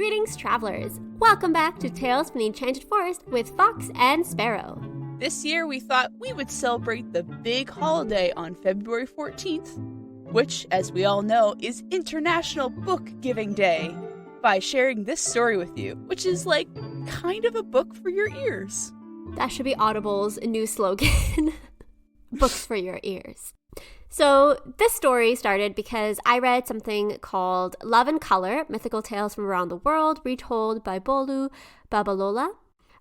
Greetings, travelers! Welcome back to Tales from the Enchanted Forest with Fox and Sparrow. This year we thought we would celebrate the big holiday on February 14th, which, as we all know, is International Book Giving Day, by sharing this story with you, which is like kind of a book for your ears. That should be Audible's new slogan. Books for your ears. So this story started because I read something called Love and Color, Mythical Tales from Around the World, retold by Bolu Babalola.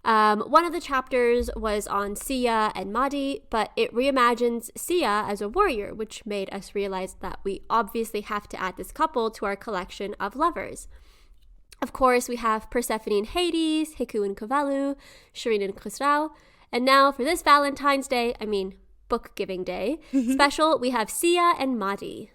One of the chapters was on Siya and Maadi, but it reimagines Siya as a warrior, which made us realize that we obviously have to add this couple to our collection of lovers. Of course, we have Persephone and Hades, Hiku and Kavalu, Shireen and Khusrau, and now for this Valentine's Day, Book Giving Day special, we have Siya and Maadi.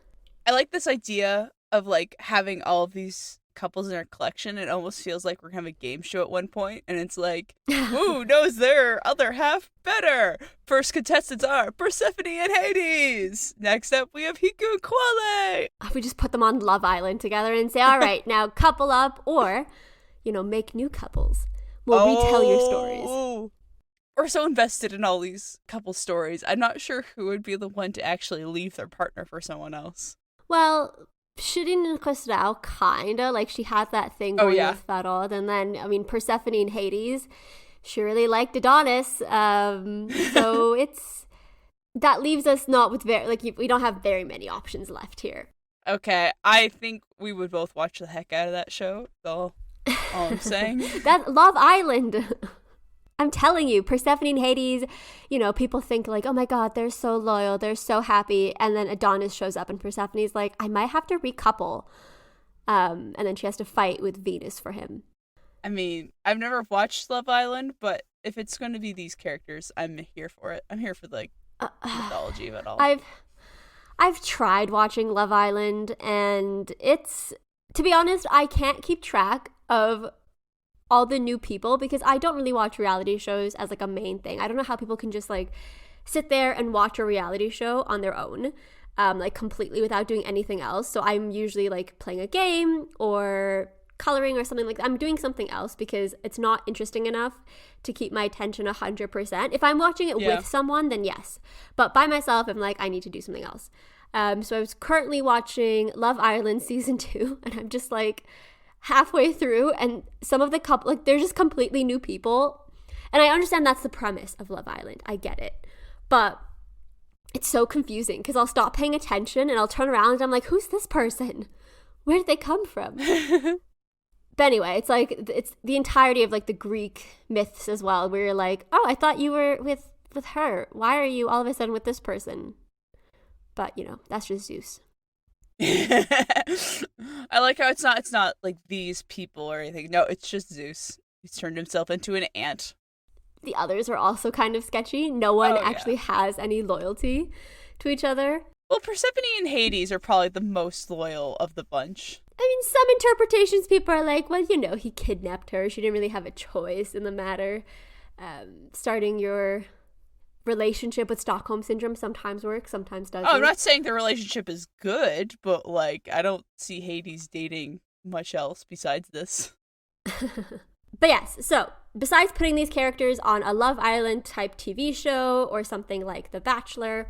I like this idea of like having all of these couples in our collection. It almost feels like we're gonna have a game show at one point, and it's like, who knows their other half better? First contestants are Persephone and Hades. Next up, we have Hiku and Kwale. We just put them on Love Island together and say, all right, now couple up, or, make new couples. We'll retell your stories. We're so invested in all these couple stories. I'm not sure who would be the one to actually leave their partner for someone else. Well, Shireen and Khusrau, kinda. Like, she had that thing going with Betrothed. And then, Persephone and Hades, she really liked Adonis. So that leaves us not with we don't have very many options left here. Okay, I think we would both watch the heck out of that show. That's all I'm saying. That Love Island. I'm telling you, Persephone and Hades, people think like, oh my God, they're so loyal, they're so happy. And then Adonis shows up and Persephone's like, I might have to recouple. And then she has to fight with Venus for him. I mean, I've never watched Love Island, but if it's going to be these characters, I'm here for it. I'm here for the mythology of it all. I've tried watching Love Island, and to be honest, I can't keep track of all the new people because I don't really watch reality shows as like a main thing. I don't know how people can just like sit there and watch a reality show on their own, like completely without doing anything else. So I'm usually like playing a game or coloring or something like that. I'm doing something else because it's not interesting enough to keep my attention 100%. If I'm watching it with someone, then yes. But by myself, I'm like, I need to do something else. So I was currently watching Love Island season 2, and I'm just like halfway through, and some of the couple, like, they're just completely new people. And I understand that's the premise of Love Island. I get it. But it's so confusing because I'll stop paying attention and I'll turn around and I'm like, who's this person? Where did they come from? But anyway, it's the entirety of like the Greek myths as well, where you're like, oh, I thought you were with her. Why are you all of a sudden with this person? But, that's just Zeus. I like how it's not like these people or anything. No, it's just Zeus. He's turned himself into an ant. The others are also kind of sketchy. No one actually has any loyalty to each other. Well, Persephone and Hades are probably the most loyal of the bunch. I mean, some interpretations, people are like, well, he kidnapped her. She didn't really have a choice in the matter. Starting your relationship with Stockholm Syndrome sometimes works, sometimes doesn't. Oh, I'm not saying the relationship is good, but like, I don't see Hades dating much else besides this. But yes, so besides putting these characters on a Love Island type TV show or something like The Bachelor,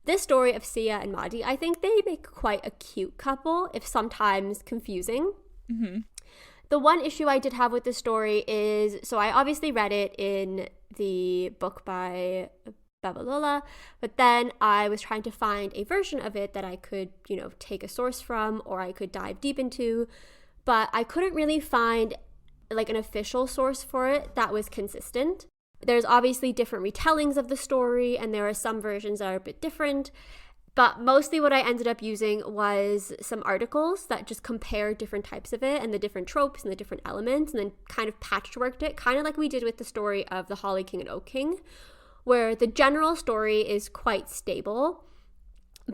this story of Siya and Maadi, I think they make quite a cute couple, if sometimes confusing. Mm-hmm. The one issue I did have with this story is, so I obviously read it in the book by Babalola, but then I was trying to find a version of it that I could, take a source from or I could dive deep into, but I couldn't really find like an official source for it that was consistent. There's obviously different retellings of the story, and there are some versions that are a bit different. But mostly what I ended up using was some articles that just compare different types of it and the different tropes and the different elements, and then kind of patchworked it, kind of like we did with the story of the Holly King and Oak King, where the general story is quite stable,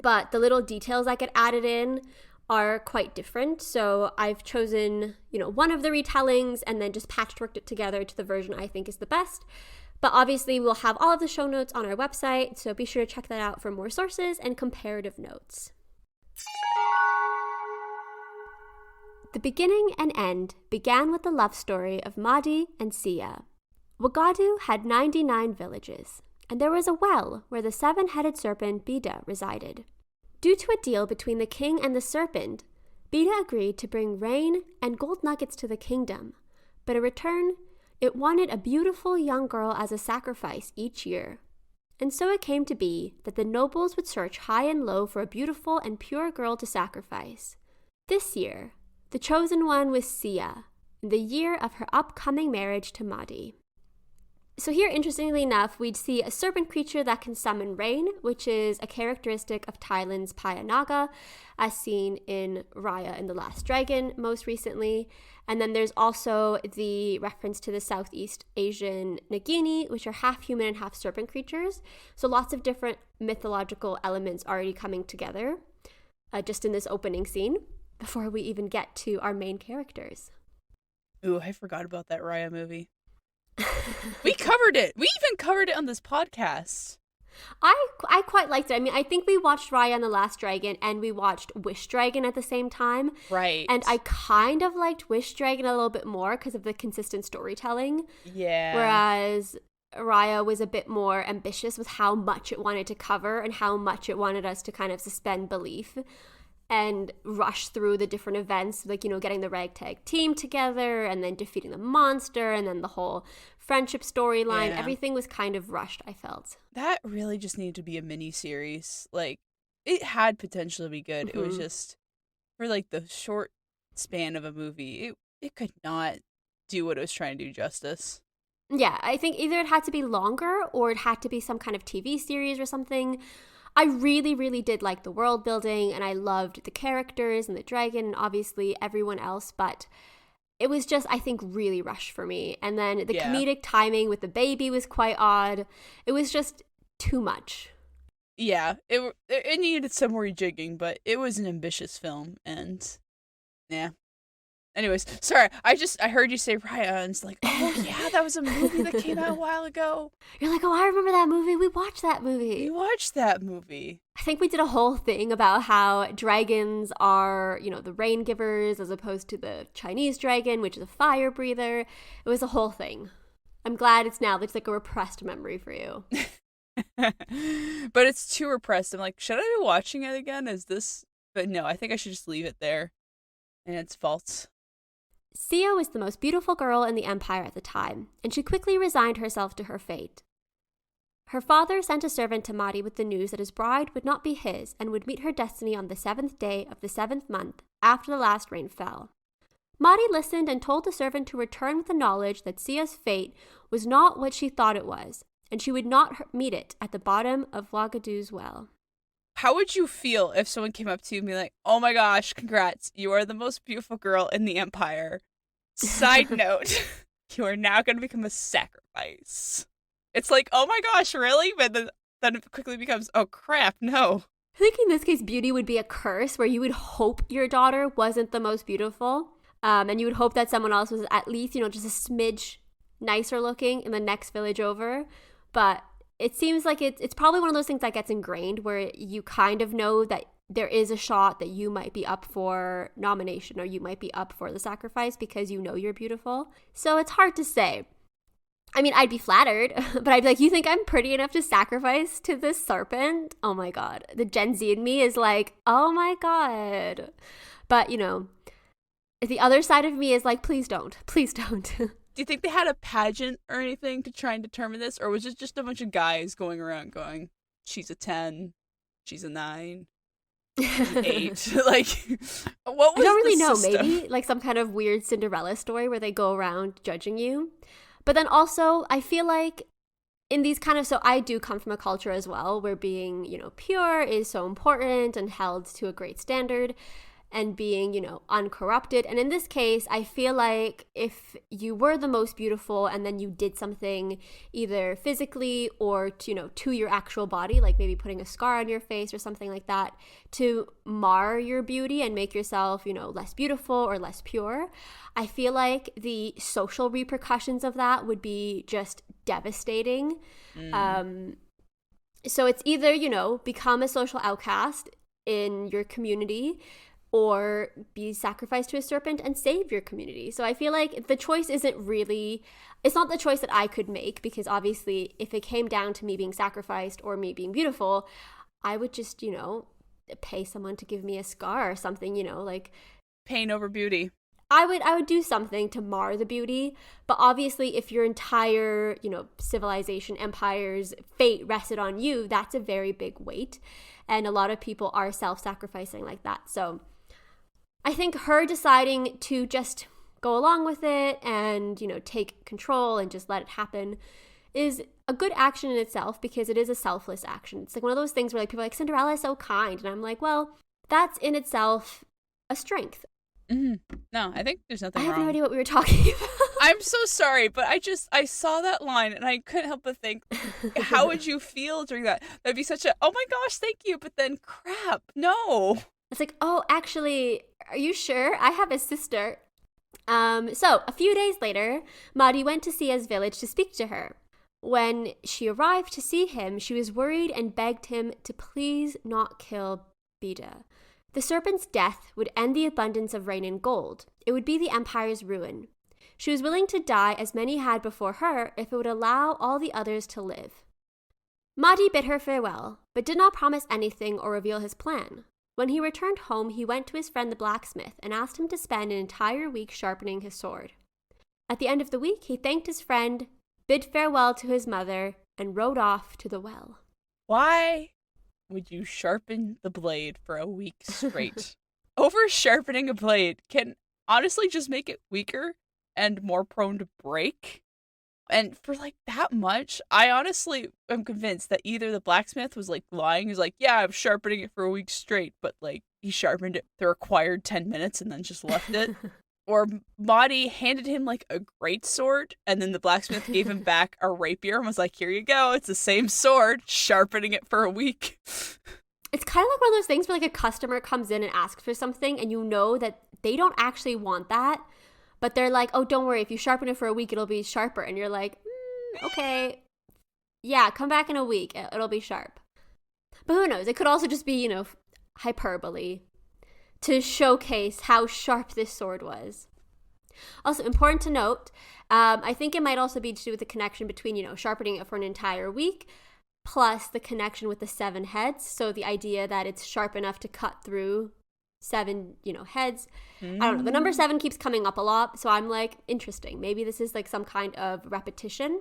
but the little details that get added in are quite different. So I've chosen, one of the retellings and then just patchworked it together to the version I think is the best. But obviously we'll have all of the show notes on our website, so be sure to check that out for more sources and comparative notes. The beginning and end began with the love story of Maadi and Siya. Wagadu had 99 villages, and there was a well where the seven-headed serpent Bida resided. Due to a deal between the king and the serpent, Bida agreed to bring rain and gold nuggets to the kingdom, but in return, it wanted a beautiful young girl as a sacrifice each year. And so it came to be that the nobles would search high and low for a beautiful and pure girl to sacrifice. This year, the chosen one was Siya, in the year of her upcoming marriage to Maadi. So here, interestingly enough, we'd see a serpent creature that can summon rain, which is a characteristic of Thailand's Phaya Naga, as seen in Raya and the Last Dragon most recently. And then there's also the reference to the Southeast Asian Nagini, which are half human and half serpent creatures. So lots of different mythological elements already coming together just in this opening scene before we even get to our main characters. Ooh, I forgot about that Raya movie. We covered it. We even covered it on this podcast. I quite liked it. I mean, I think we watched Raya and the Last Dragon and we watched Wish Dragon at the same time. Right. And I kind of liked Wish Dragon a little bit more because of the consistent storytelling. Yeah. Whereas Raya was a bit more ambitious with how much it wanted to cover and how much it wanted us to kind of suspend belief and rush through the different events, like, you know, getting the ragtag team together and then defeating the monster and then the whole friendship storyline. Yeah. Everything was kind of rushed, I felt. That really just needed to be a mini-series. Like, it had potential to be good. Mm-hmm. It was just, for like the short span of a movie, it could not do what it was trying to do justice. Yeah, I think either it had to be longer or it had to be some kind of TV series or something. I really, really did like the world building and I loved the characters and the dragon and obviously everyone else, but it was just, I think, really rushed for me. And then the comedic timing with the baby was quite odd. It was just too much. Yeah, it needed some rejigging, but it was an ambitious film and yeah. Anyways, sorry, I heard you say Raya and it's like, oh yeah, that was a movie that came out a while ago. You're like, oh, I remember that movie. We watched that movie. We watched that movie. I think we did a whole thing about how dragons are, you know, the rain givers as opposed to the Chinese dragon, which is a fire breather. It was a whole thing. I'm glad it's like a repressed memory for you. But it's too repressed. I'm like, should I be watching it again? But no, I think I should just leave it there. And it's false. Siya was the most beautiful girl in the empire at the time, and she quickly resigned herself to her fate. Her father sent a servant to Maadi with the news that his bride would not be his and would meet her destiny on the 7th day of the 7th month after the last rain fell. Maadi listened and told the servant to return with the knowledge that Siya's fate was not what she thought it was, and she would not meet it at the bottom of Wagadu's well. How would you feel if someone came up to you and be like, oh my gosh, congrats, you are the most beautiful girl in the empire. Side note, you are now going to become a sacrifice. It's like, oh my gosh, really? But then it quickly becomes, oh crap, no. I think in this case, beauty would be a curse where you would hope your daughter wasn't the most beautiful. And you would hope that someone else was at least, you know, just a smidge nicer looking in the next village over. But it seems like it's probably one of those things that gets ingrained where you kind of know that there is a shot that you might be up for nomination or you might be up for the sacrifice because you know you're beautiful. So it's hard to say. I mean, I'd be flattered, but I'd be like, you think I'm pretty enough to sacrifice to this serpent? Oh my God. The Gen Z in me is like, oh my God. But, you know, the other side of me is like, please don't. Please don't. Do you think they had a pageant or anything to try and determine this? Or was it just a bunch of guys going around going, she's a 10, she's a 9, she's an 8? Like, what was I don't really the know. system? Maybe like some kind of weird Cinderella story where they go around judging you. But then also, I feel like in these kind of, so I do come from a culture as well where being, you know, pure is so important and held to a great standard. And being, you know, uncorrupted. And in this case, I feel like if you were the most beautiful and then you did something either physically or to, you know, to your actual body, like maybe putting a scar on your face or something like that to mar your beauty and make yourself, you know, less beautiful or less pure, I feel like the social repercussions of that would be just devastating. So it's either, you know, become a social outcast in your community, or be sacrificed to a serpent and save your community. So I feel like the choice isn't really, it's not the choice that I could make, because obviously if it came down to me being sacrificed or me being beautiful, I would just, pay someone to give me a scar or something, like pain over beauty. I would do something to mar the beauty. But obviously if your entire, civilization, empire's fate rested on you, that's a very big weight. And a lot of people are self-sacrificing like that. So I think her deciding to just go along with it and, take control and just let it happen is a good action in itself, because it is a selfless action. It's like one of those things where like people are like, Cinderella is so kind. And I'm like, well, that's in itself a strength. Mm-hmm. No, I think there's nothing wrong. I have no idea what we were talking about. I'm so sorry, but I saw that line and I couldn't help but think, how would you feel during that? That'd be such a, oh my gosh, thank you. But then crap, no. It's like, oh, actually, are you sure? I have a sister. So a few days later, Maadi went to Siya's village to speak to her. When she arrived to see him, she was worried and begged him to please not kill Bida. The serpent's death would end the abundance of rain and gold. It would be the empire's ruin. She was willing to die as many had before her if it would allow all the others to live. Maadi bid her farewell, but did not promise anything or reveal his plan. When he returned home, he went to his friend the blacksmith and asked him to spend an entire week sharpening his sword. At the end of the week, he thanked his friend, bid farewell to his mother, and rode off to the well. Why would you sharpen the blade for a week straight? Over sharpening a blade can honestly just make it weaker and more prone to break. And for like that much, I honestly am convinced that either the blacksmith was like lying, he's like, yeah, I'm sharpening it for a week straight, but like he sharpened it the required 10 minutes and then just left it. Or Maadi handed him like a great sword, and then the blacksmith gave him back a rapier and was like, here you go, it's the same sword, sharpening it for a week. It's kind of like one of those things where like a customer comes in and asks for something and you know that they don't actually want that, but they're like, oh, don't worry, if you sharpen it for a week, it'll be sharper. And you're like, okay, yeah, come back in a week, it'll be sharp. But who knows? It could also just be, hyperbole to showcase how sharp this sword was. Also, important to note, I think it might also be to do with the connection between, sharpening it for an entire week, plus the connection with the 7 heads. So the idea that it's sharp enough to cut through 7, heads. I don't know. The number 7 keeps coming up a lot. So I'm like, interesting. Maybe this is like some kind of repetition.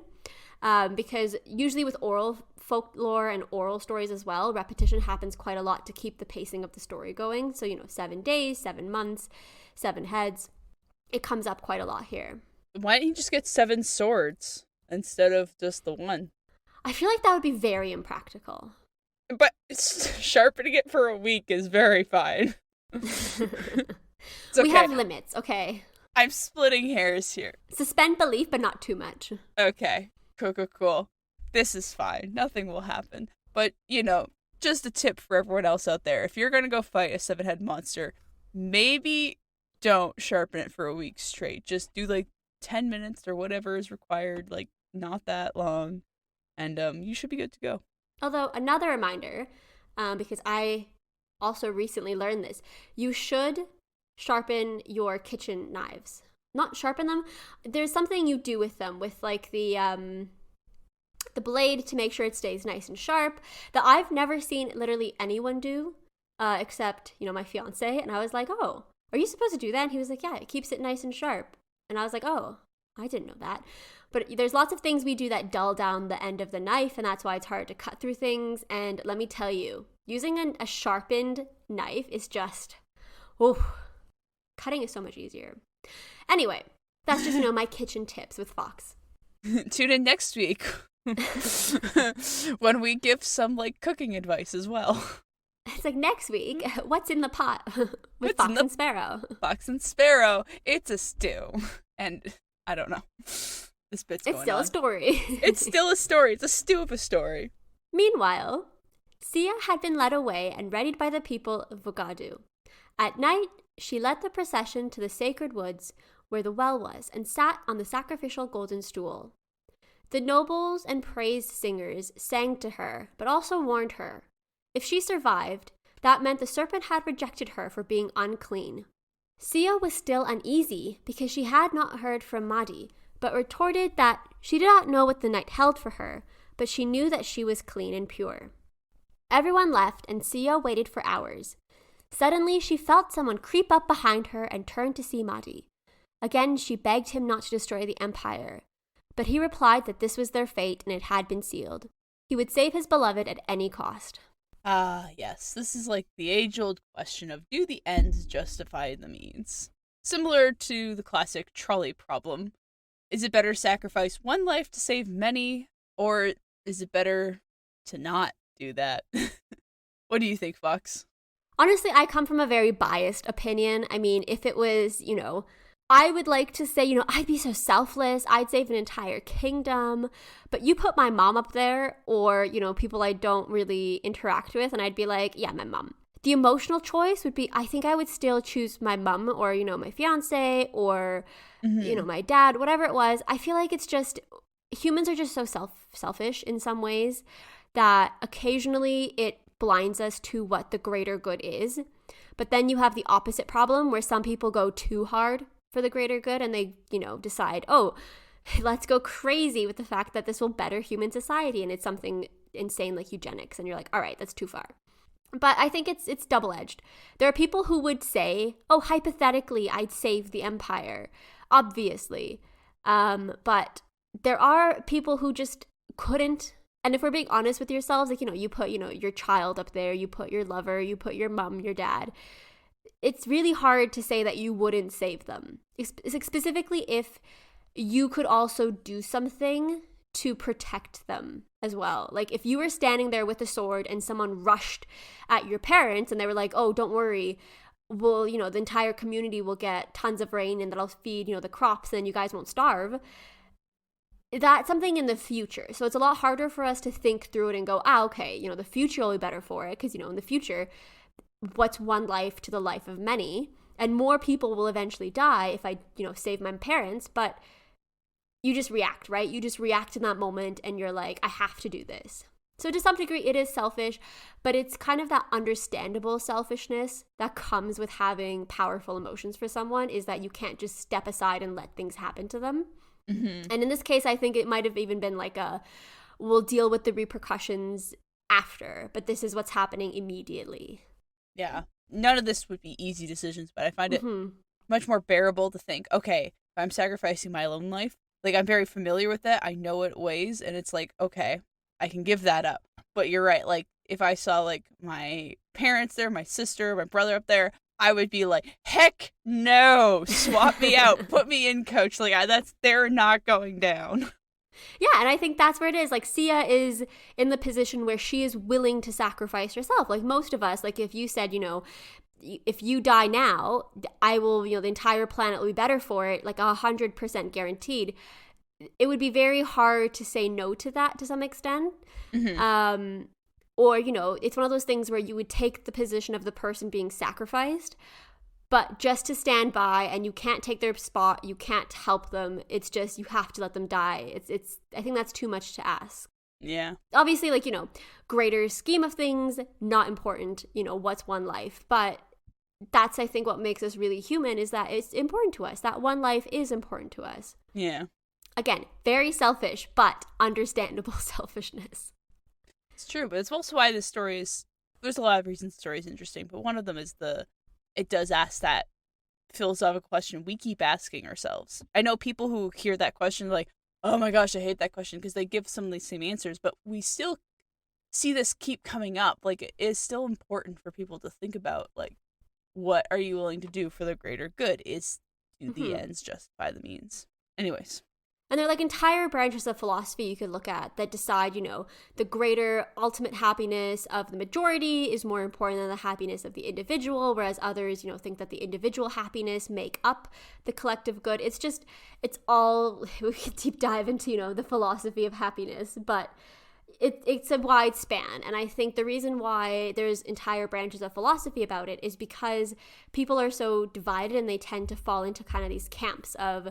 Because usually with oral folklore and oral stories as well, repetition happens quite a lot to keep the pacing of the story going. So, 7 days, 7 months, 7 heads. It comes up quite a lot here. Why didn't you just get 7 swords instead of just the one? I feel like that would be very impractical. But sharpening it for a week is very fine. We have limits, okay? I'm splitting hairs here. Suspend belief, but not too much. Okay. Cool. This is fine. Nothing will happen. But, just a tip for everyone else out there. If you're going to go fight a 7-head monster, maybe don't sharpen it for a week straight. Just do like 10 minutes or whatever is required, like not that long. And you should be good to go. Although, another reminder, because I also recently learned this, you should sharpen your kitchen knives. Not sharpen them. There's something you do with them, with like the blade to make sure it stays nice and sharp, that I've never seen literally anyone do, except, my fiance. And I was like, oh, are you supposed to do that? And he was like, yeah, it keeps it nice and sharp. And I was like, oh, I didn't know that. But there's lots of things we do that dull down the end of the knife, and that's why it's hard to cut through things. And let me tell you, using a sharpened knife is just, cutting is so much easier. Anyway, that's just, my kitchen tips with Fox. Tune in next week when we give some, cooking advice as well. It's like next week, what's in the pot with Fox and Sparrow? Fox and Sparrow, it's a stew. And I don't know. This bit's going on. It's still a story. It's still a story. It's a stew of a story. Meanwhile, Siya had been led away and readied by the people of Vogadu. At night, she led the procession to the sacred woods where the well was and sat on the sacrificial golden stool. The nobles and praised singers sang to her, but also warned her. If she survived, That meant the serpent had rejected her for being unclean. Siya was still uneasy because she had not heard from Maadi, but retorted that she did not know what the night held for her, but she knew that she was clean and pure. Everyone left, and Siya waited for hours. Suddenly, she felt someone creep up behind her and turned to see Maadi. Again, she begged him not to destroy the empire, but he replied that this was their fate and it had been sealed. He would save his beloved at any cost. Ah, yes, this is like the age-old question of, do the ends justify the means? Similar to the classic trolley problem. Is it better to sacrifice one life to save many, or is it better to not do that? What do you think, Fox? Honestly, I come from a very biased opinion. I mean, if it was, I would like to say, I'd be so selfless. I'd save an entire kingdom. But you put my mom up there or, people I don't really interact with, and I'd be like, yeah, my mom. The emotional choice would be, I think I would still choose my mom or, my fiance or, my dad, whatever it was. I feel like it's just, humans are just so selfish in some ways that occasionally it blinds us to what the greater good is. But then you have the opposite problem where some people go too hard for the greater good and they, decide, oh, let's go crazy with the fact that this will better human society, and it's something insane like eugenics, and you're like, all right, that's too far. But I think it's double-edged. There are people who would say, oh, hypothetically, I'd save the empire, obviously. But there are people who just couldn't. And if we're being honest with yourselves, like, you put, your child up there, you put your lover, you put your mom, your dad. It's really hard to say that you wouldn't save them. Specifically if you could also do something to protect them as well. Like if you were standing there with a sword and someone rushed at your parents and they were like, oh, don't worry, we'll, the entire community will get tons of rain and that'll feed, the crops and you guys won't starve. That's something in the future. So it's a lot harder for us to think through it and go, okay, the future will be better for it. Because, in the future, what's one life to the life of many? And more people will eventually die if I, save my parents. But you just react, right? You just react in that moment and you're like, I have to do this. So to some degree, it is selfish, but it's kind of that understandable selfishness that comes with having powerful emotions for someone, is that you can't just step aside and let things happen to them. Mm-hmm. And in this case, I think it might have even been like we'll deal with the repercussions after, but this is what's happening immediately. Yeah. None of this would be easy decisions, but I find it much more bearable to think, okay, if I'm sacrificing my own life, like I'm very familiar with that. I know what it weighs, and it's like, okay, I can give that up. But you're right. Like if I saw like my parents there, my sister, my brother up there, I would be like, heck no, swap me out, put me in, coach. Like they're not going down. Yeah, and I think that's where it is. Like Siya is in the position where she is willing to sacrifice herself. Like most of us, like if you said, if you die now, I will, the entire planet will be better for it, like 100% guaranteed. It would be very hard to say no to that to some extent. Mm-hmm. Or, it's one of those things where you would take the position of the person being sacrificed, but just to stand by, and you can't take their spot, you can't help them. It's just, you have to let them die. It's I think that's too much to ask. Yeah. Obviously, like, greater scheme of things, not important, what's one life. But that's, I think, what makes us really human, is that it's important to us. That one life is important to us. Yeah. Again, very selfish, but understandable selfishness. It's true, but it's also why this story is, there's a lot of reasons the story is interesting, but one of them is it does ask that philosophical question we keep asking ourselves. I know people who hear that question like, oh my gosh, I hate that question, because they give some of these same answers, but we still see this keep coming up. Like, it is still important for people to think about, like, what are you willing to do for the greater good? Is do the ends justify the means? Anyways. And there are like entire branches of philosophy you could look at that decide, the greater ultimate happiness of the majority is more important than the happiness of the individual, whereas others, think that the individual happiness make up the collective good. It's all, we could deep dive into, the philosophy of happiness, but it's a wide span. And I think the reason why there's entire branches of philosophy about it is because people are so divided, and they tend to fall into kind of these camps of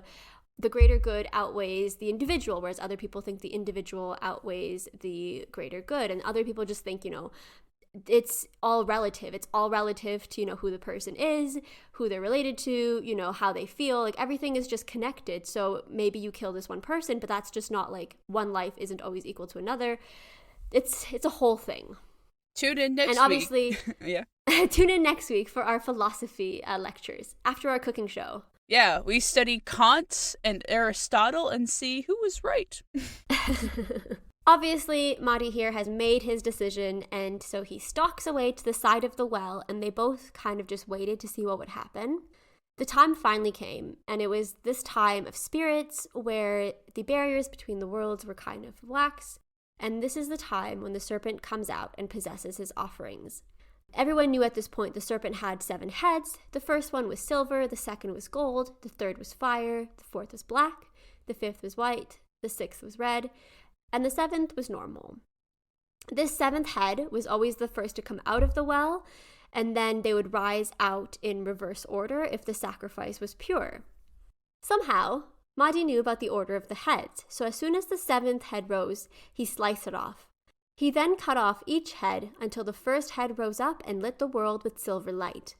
the greater good outweighs the individual, whereas other people think the individual outweighs the greater good. And other people just think, it's all relative. It's all relative to, who the person is, who they're related to, how they feel. Like, everything is just connected. So maybe you kill this one person, but that's just not like one life isn't always equal to another. It's a whole thing. Tune in next week. And obviously, yeah. Tune in next week for our philosophy lectures after our cooking show. Yeah, we study Kant and Aristotle and see who was right. Obviously, Maadi here has made his decision, and so he stalks away to the side of the well, and they both kind of just waited to see what would happen. The time finally came, and it was this time of spirits where the barriers between the worlds were kind of waxed, and this is the time when the serpent comes out and possesses his offerings. Everyone knew at this point the serpent had 7 heads. The first one was silver, the second was gold, the third was fire, the fourth was black, the fifth was white, the sixth was red, and the 7th was normal. This 7th head was always the first to come out of the well, and then they would rise out in reverse order if the sacrifice was pure. Somehow, Maadi knew about the order of the heads, so as soon as the 7th head rose, he sliced it off. He then cut off each head until the first head rose up and lit the world with silver light.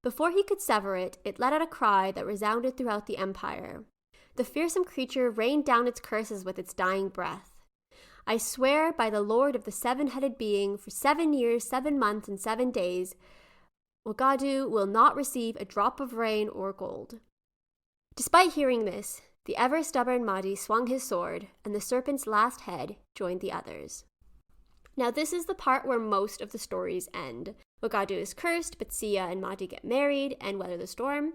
Before he could sever it, it let out a cry that resounded throughout the empire. The fearsome creature rained down its curses with its dying breath. I swear by the Lord of the 7-headed being, for 7 years, 7 months, and 7 days, Wagadu will not receive a drop of rain or gold. Despite hearing this, the ever-stubborn Maadi swung his sword, and the serpent's last head joined the others. Now, this is the part where most of the stories end. Wagadu is cursed, but Siya and Maadi get married and weather the storm.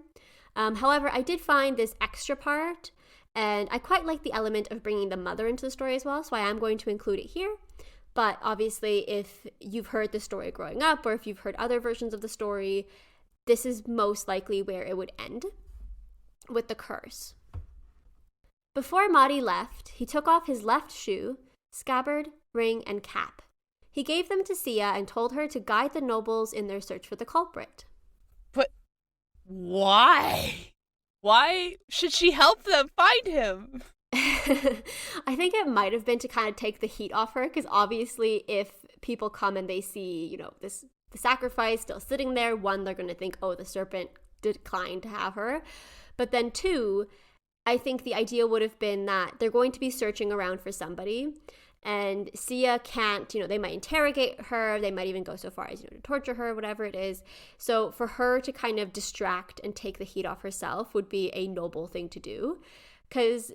However, I did find this extra part, and I quite like the element of bringing the mother into the story as well, so I am going to include it here. But obviously, if you've heard the story growing up, or if you've heard other versions of the story, this is most likely where it would end, with the curse. Before Maadi left, he took off his left shoe, scabbard, ring, and cap. He gave them to Siya and told her to guide the nobles in their search for the culprit. But why? Why should she help them find him? I think it might have been to kind of take the heat off her, because obviously if people come and they see, the sacrifice still sitting there, 1, they're going to think, oh, the serpent declined to have her. But then 2, I think the idea would have been that they're going to be searching around for somebody, and Siya can't, they might interrogate her, they might even go so far as, to torture her, whatever it is. So for her to kind of distract and take the heat off herself would be a noble thing to do. Because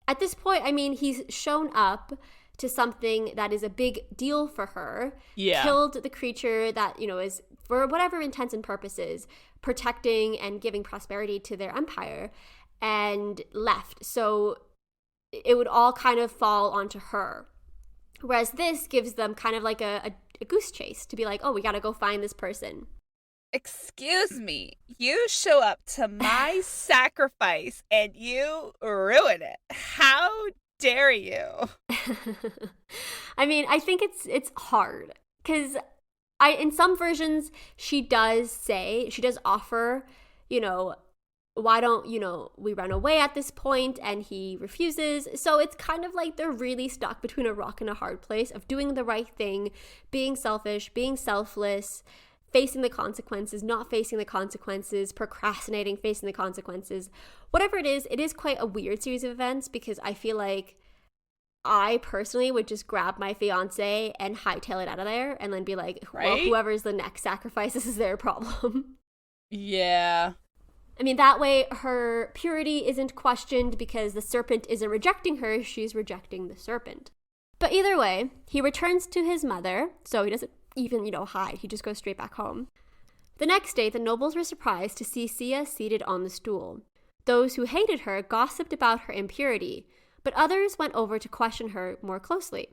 at this point, he's shown up to something that is a big deal for her. Yeah. Killed the creature that, is, for whatever intents and purposes, protecting and giving prosperity to their empire, and left. So it would all kind of fall onto her. Whereas this gives them kind of like a goose chase to be like, oh, we got to go find this person. Excuse me, you show up to my sacrifice and you ruin it. How dare you? I think it's hard because in some versions she does offer, why don't, we run away at this point, and he refuses. So it's kind of like they're really stuck between a rock and a hard place of doing the right thing, being selfish, being selfless, facing the consequences, not facing the consequences, procrastinating, facing the consequences. Whatever it is quite a weird series of events, because I feel like I personally would just grab my fiance and hightail it out of there and then be like, well, whoever's the next sacrifice, this is their problem. Yeah. That way her purity isn't questioned because the serpent isn't rejecting her, she's rejecting the serpent. But either way, he returns to his mother, so he doesn't even, hide, he just goes straight back home. The next day, the nobles were surprised to see Siya seated on the stool. Those who hated her gossiped about her impurity, but others went over to question her more closely.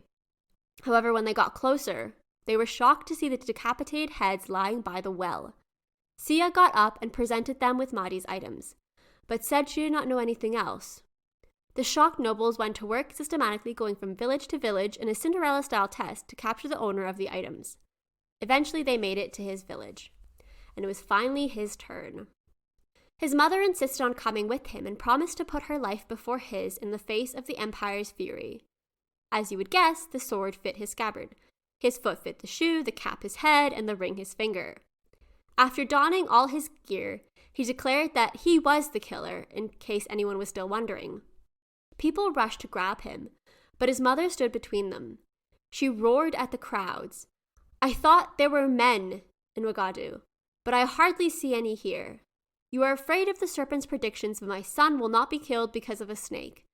However, when they got closer, they were shocked to see the decapitated heads lying by the well. Siya got up and presented them with Maadi's items, but said she did not know anything else. The shocked nobles went to work systematically going from village to village in a Cinderella-style test to capture the owner of the items. Eventually, they made it to his village, and it was finally his turn. His mother insisted on coming with him and promised to put her life before his in the face of the Empire's fury. As you would guess, the sword fit his scabbard. His foot fit the shoe, the cap his head, and the ring his finger. After donning all his gear, he declared that he was the killer, in case anyone was still wondering. People rushed to grab him, but his mother stood between them. She roared at the crowds. "I thought there were men in Wagadu, but I hardly see any here. You are afraid of the serpent's predictions, but my son will not be killed because of a snake.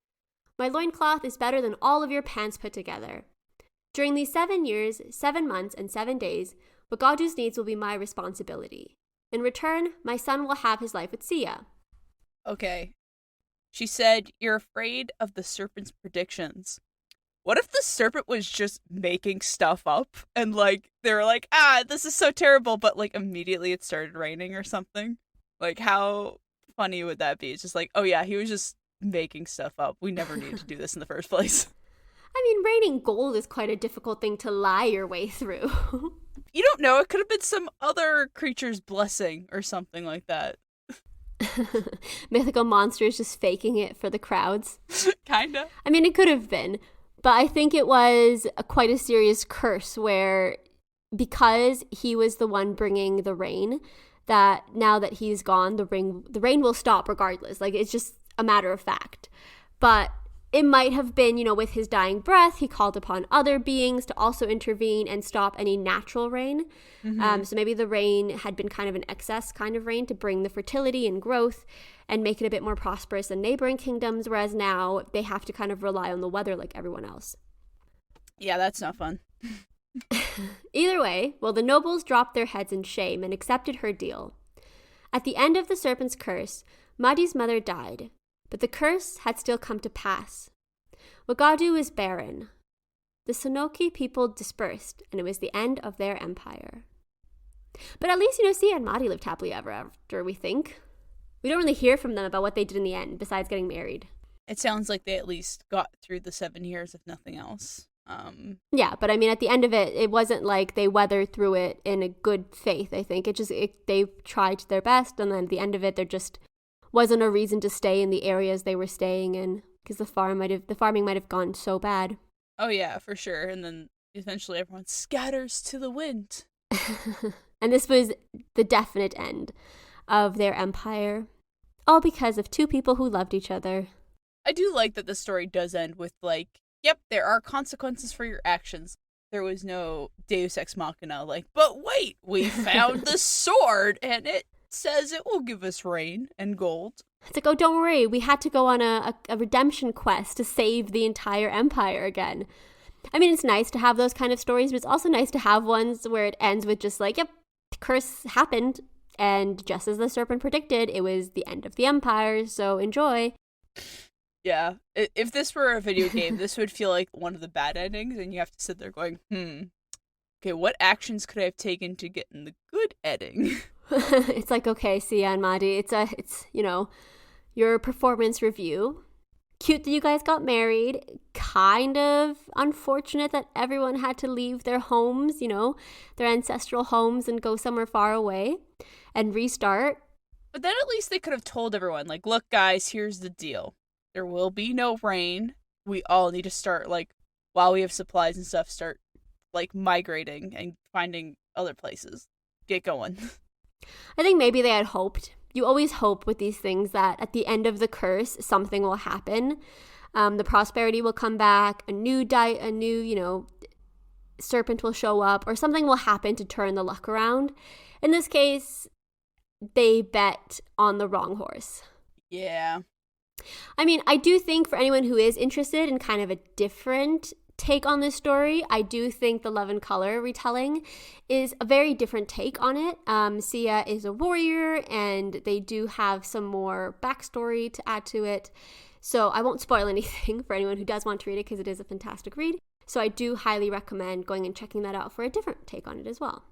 My loincloth is better than all of your pants put together. During these 7 years, 7 months, and 7 days, Wagadu's needs will be my responsibility. In return, my son will have his life with Siya." Okay. She said, "You're afraid of the serpent's predictions." What if the serpent was just making stuff up and, like, they were like, this is so terrible, but, like, immediately it started raining or something? Like, how funny would that be? It's just like, oh yeah, he was just making stuff up. We never needed to do this in the first place. I mean, raining gold is quite a difficult thing to lie your way through. You don't know. It could have been some other creature's blessing or something like that. Mythical monsters just faking it for the crowds. Kinda. I mean, it could have been, but I think it was quite a serious curse where, because he was the one bringing the rain, that now that he's gone, the rain will stop regardless. Like, it's just a matter of fact. But it might have been, with his dying breath, he called upon other beings to also intervene and stop any natural rain. Mm-hmm. So maybe the rain had been kind of an excess kind of rain to bring the fertility and growth and make it a bit more prosperous than neighboring kingdoms, whereas now they have to kind of rely on the weather like everyone else. Yeah, that's not fun. Either way, the nobles dropped their heads in shame and accepted her deal. At the end of the serpent's curse, Maadi's mother died, but the curse had still come to pass. Wagadu was barren. The Sonoki people dispersed, and it was the end of their empire. But at least, Siya and Maadi lived happily ever after, we think. We don't really hear from them about what they did in the end, besides getting married. It sounds like they at least got through the 7 years, if nothing else. Yeah, but I mean, at the end of it, it wasn't like they weathered through it in a good faith, I think. They tried their best, and then at the end of it, there just wasn't a reason to stay in the areas they were staying in, because the farming might have gone so bad. Oh yeah, for sure. And then eventually everyone scatters to the wind. And this was the definite end of their empire, all because of 2 people who loved each other. I do like that the story does end with, like, yep, there are consequences for your actions. There was no Deus Ex Machina, like, but wait, we found the sword and it says it will give us rain and gold. It's like, oh, don't worry, we had to go on a redemption quest to save the entire empire again. I mean, it's nice to have those kind of stories, but it's also nice to have ones where it ends with just like, yep, the curse happened, and just as the serpent predicted, it was the end of the empire, so enjoy. Yeah, if this were a video game, this would feel like one of the bad endings, and you have to sit there going, okay, what actions could I have taken to get in the good ending? It's like, okay, Siya and Maadi, it's your performance review. Cute that you guys got married. Kind of unfortunate that everyone had to leave their homes, their ancestral homes, and go somewhere far away and restart. But then at least they could have told everyone, like, look, guys, here's the deal. There will be no rain. We all need to start, like, while we have supplies and stuff, start, like, migrating and finding other places. Get going. I think maybe they had hoped. You always hope with these things that at the end of the curse, something will happen. The prosperity will come back, a new serpent will show up, or something will happen to turn the luck around. In this case, they bet on the wrong horse. Yeah. I mean, I do think for anyone who is interested in kind of a different take on this story, I do think the Love and Color retelling is a very different take on it. Siya is a warrior, and they do have some more backstory to add to it. So I won't spoil anything for anyone who does want to read it, because it is a fantastic read. So I do highly recommend going and checking that out for a different take on it as well.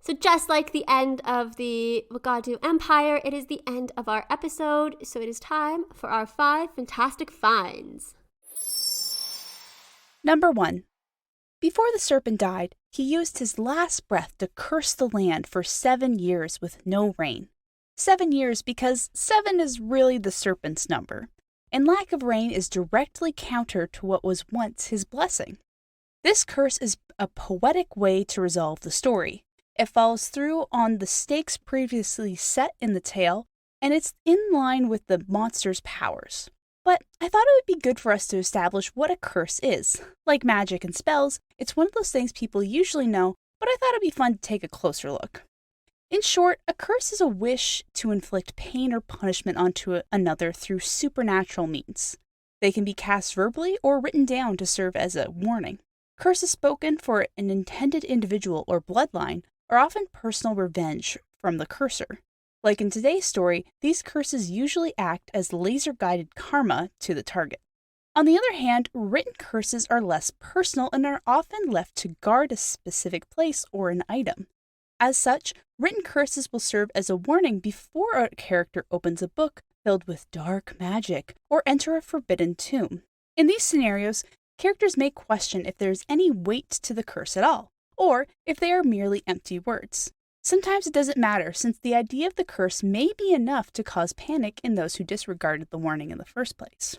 So just like the end of the Wagadu Empire, it is the end of our episode. So it is time for our 5 fantastic finds. Number 1. Before the serpent died, he used his last breath to curse the land for 7 years with no rain. 7 years because 7 is really the serpent's number, and lack of rain is directly counter to what was once his blessing. This curse is a poetic way to resolve the story. It follows through on the stakes previously set in the tale, and it's in line with the monster's powers. But I thought it would be good for us to establish what a curse is. Like magic and spells, it's one of those things people usually know, but I thought it'd be fun to take a closer look. In short, a curse is a wish to inflict pain or punishment onto another through supernatural means. They can be cast verbally or written down to serve as a warning. Curses spoken for an intended individual or bloodline are often personal revenge from the cursor. Like in today's story, these curses usually act as laser-guided karma to the target. On the other hand, written curses are less personal and are often left to guard a specific place or an item. As such, written curses will serve as a warning before a character opens a book filled with dark magic or enter a forbidden tomb. In these scenarios, characters may question if there's any weight to the curse at all, or if they are merely empty words. Sometimes it doesn't matter, since the idea of the curse may be enough to cause panic in those who disregarded the warning in the first place.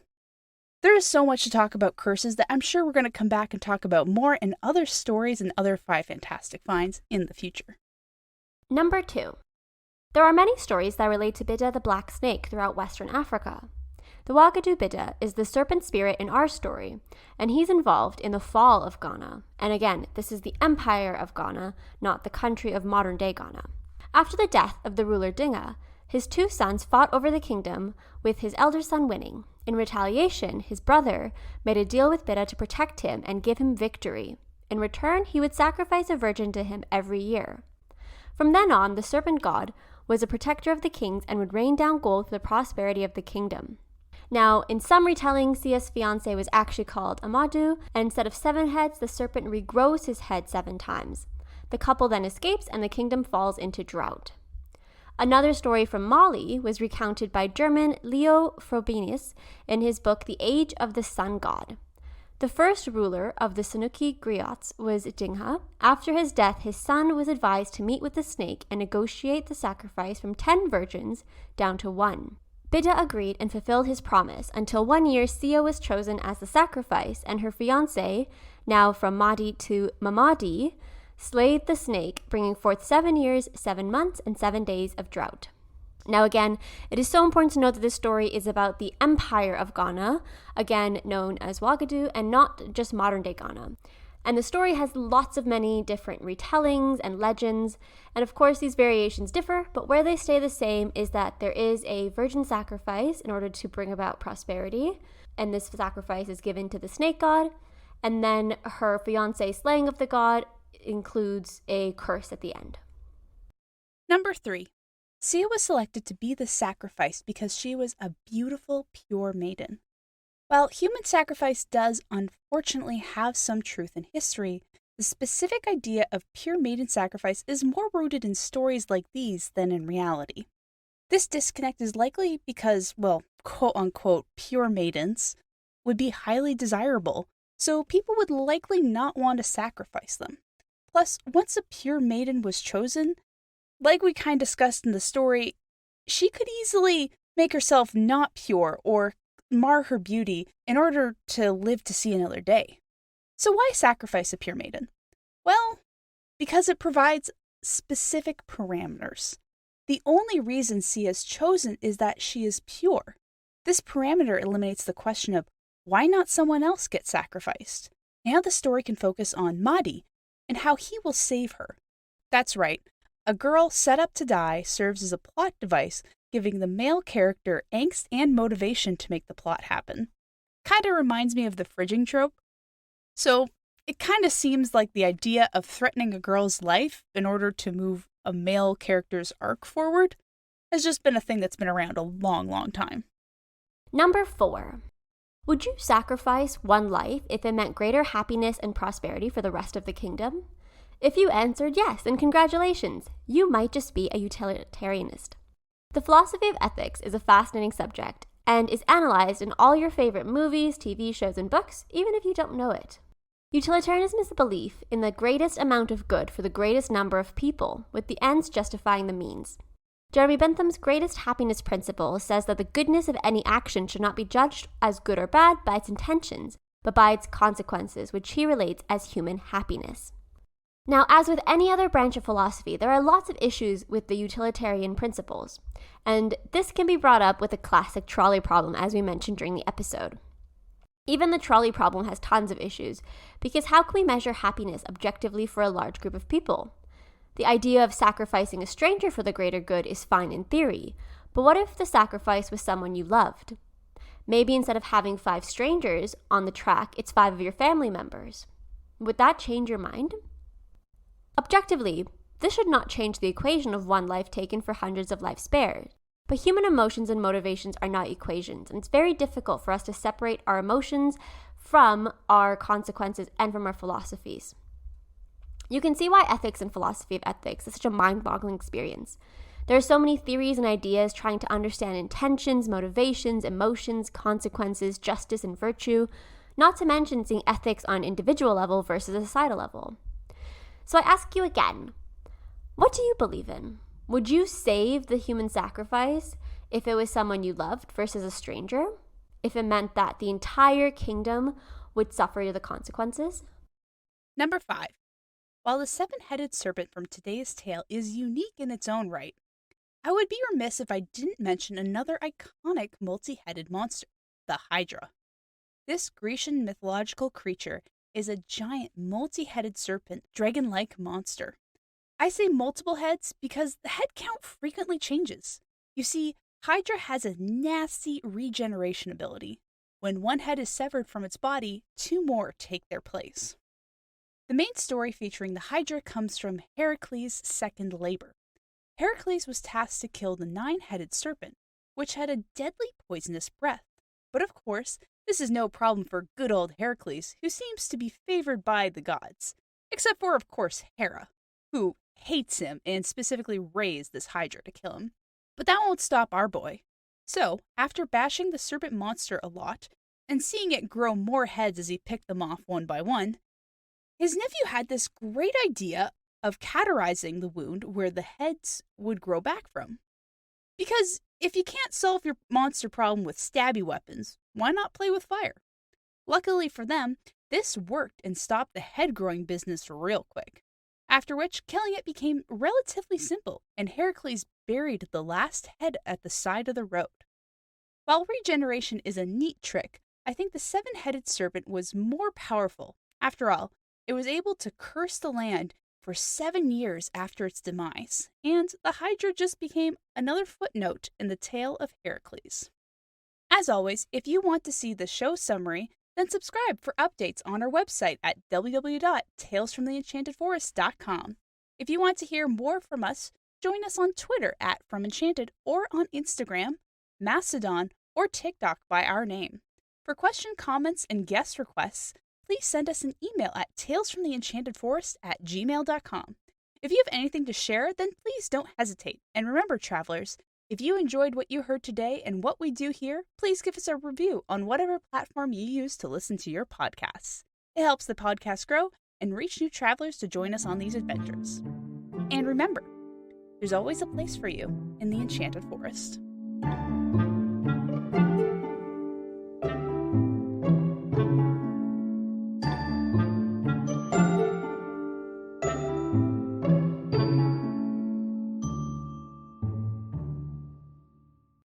There is so much to talk about curses that I'm sure we're going to come back and talk about more in other stories and other 5 fantastic finds in the future. Number 2. There are many stories that relate to Bidda the Black Snake throughout Western Africa. The Ouagadougou Bidda is the serpent spirit in our story, and he's involved in the fall of Ghana. And again, this is the empire of Ghana, not the country of modern-day Ghana. After the death of the ruler Dinga, his 2 sons fought over the kingdom, with his elder son winning. In retaliation, his brother made a deal with Bidda to protect him and give him victory. In return, he would sacrifice a virgin to him every year. From then on, the serpent god was a protector of the kings and would rain down gold for the prosperity of the kingdom. Now, in some retellings, Sia's fiancé was actually called Amadou, and instead of 7 heads, the serpent regrows his head 7 times. The couple then escapes, and the kingdom falls into drought. Another story from Mali was recounted by German Leo Frobenius in his book The Age of the Sun God. The first ruler of the Sanuki griots was Dingha. After his death, his son was advised to meet with the snake and negotiate the sacrifice from 10 virgins down to 1. Bidda agreed and fulfilled his promise until one year Sia was chosen as the sacrifice, and her fiancé, now from Maadi to Mamadi, slayed the snake, bringing forth 7 years, 7 months, and 7 days of drought. Now again, it is so important to note that this story is about the Empire of Ghana, again known as Ouagadougou, and not just modern-day Ghana. And the story has lots of many different retellings and legends, and of course these variations differ, but where they stay the same is that there is a virgin sacrifice in order to bring about prosperity, and this sacrifice is given to the snake god, and then her fiancé slaying of the god includes a curse at the end. Number 3. Sia was selected to be the sacrifice because she was a beautiful, pure maiden. While human sacrifice does unfortunately have some truth in history, the specific idea of pure maiden sacrifice is more rooted in stories like these than in reality. This disconnect is likely because, well, quote-unquote pure maidens would be highly desirable, so people would likely not want to sacrifice them. Plus, once a pure maiden was chosen, like we kind of discussed in the story, she could easily make herself not pure or mar her beauty in order to live to see another day. So why sacrifice a pure maiden? Well, because it provides specific parameters. The only reason Sia is chosen is that she is pure. This parameter eliminates the question of why not someone else get sacrificed. Now the story can focus on Maadi and how he will save her. That's right. A girl set up to die serves as a plot device, giving the male character angst and motivation to make the plot happen. Kinda reminds me of the fridging trope. So, it kinda seems like the idea of threatening a girl's life in order to move a male character's arc forward has just been a thing that's been around a long, long time. Number 4. Would you sacrifice one life if it meant greater happiness and prosperity for the rest of the kingdom? If you answered yes, then congratulations, you might just be a utilitarianist. The philosophy of ethics is a fascinating subject and is analyzed in all your favorite movies, TV shows, and books, even if you don't know it. Utilitarianism is the belief in the greatest amount of good for the greatest number of people, with the ends justifying the means. Jeremy Bentham's greatest happiness principle says that the goodness of any action should not be judged as good or bad by its intentions, but by its consequences, which he relates as human happiness. Now, as with any other branch of philosophy, there are lots of issues with the utilitarian principles, and this can be brought up with a classic trolley problem, as we mentioned during the episode. Even the trolley problem has tons of issues, because how can we measure happiness objectively for a large group of people? The idea of sacrificing a stranger for the greater good is fine in theory, but what if the sacrifice was someone you loved? Maybe instead of having 5 strangers on the track, it's 5 of your family members. Would that change your mind? Objectively, this should not change the equation of 1 life taken for hundreds of lives spared. But human emotions and motivations are not equations, and it's very difficult for us to separate our emotions from our consequences and from our philosophies. You can see why ethics and philosophy of ethics is such a mind-boggling experience. There are so many theories and ideas trying to understand intentions, motivations, emotions, consequences, justice, and virtue, not to mention seeing ethics on an individual level versus a societal level. So I ask you again, what do you believe in? Would you save the human sacrifice if it was someone you loved versus a stranger? If it meant that the entire kingdom would suffer the consequences? Number 5. While the 7-headed serpent from today's tale is unique in its own right, I would be remiss if I didn't mention another iconic multi-headed monster, the Hydra. This Grecian mythological creature is a giant multi-headed serpent, dragon-like monster. I say multiple heads because the head count frequently changes. You see, Hydra has a nasty regeneration ability. When 1 head is severed from its body, 2 more take their place. The main story featuring the Hydra comes from Heracles' second labor. Heracles was tasked to kill the 9-headed serpent, which had a deadly poisonous breath. But of course, this is no problem for good old Heracles, who seems to be favored by the gods. Except for, of course, Hera, who hates him and specifically raised this Hydra to kill him. But that won't stop our boy. So, after bashing the serpent monster a lot, and seeing it grow more heads as he picked them off one by one, his nephew had this great idea of cauterizing the wound where the heads would grow back from. Because if you can't solve your monster problem with stabby weapons, why not play with fire? Luckily for them, this worked and stopped the head-growing business real quick. After which, killing it became relatively simple, and Heracles buried the last head at the side of the road. While regeneration is a neat trick, I think the 7-headed serpent was more powerful. After all, it was able to curse the land for 7 years after its demise, and the Hydra just became another footnote in the tale of Heracles. As always, if you want to see the show summary, then subscribe for updates on our website at www.talesfromtheenchantedforest.com. If you want to hear more from us, join us on Twitter at FromEnchanted or on Instagram, Mastodon, or TikTok by our name. For question, comments, and guest requests, please send us an email at talesfromtheenchantedforest@gmail.com. If you have anything to share, then please don't hesitate. And remember, travelers, if you enjoyed what you heard today and what we do here, please give us a review on whatever platform you use to listen to your podcasts. It helps the podcast grow and reach new travelers to join us on these adventures. And remember, there's always a place for you in the Enchanted Forest.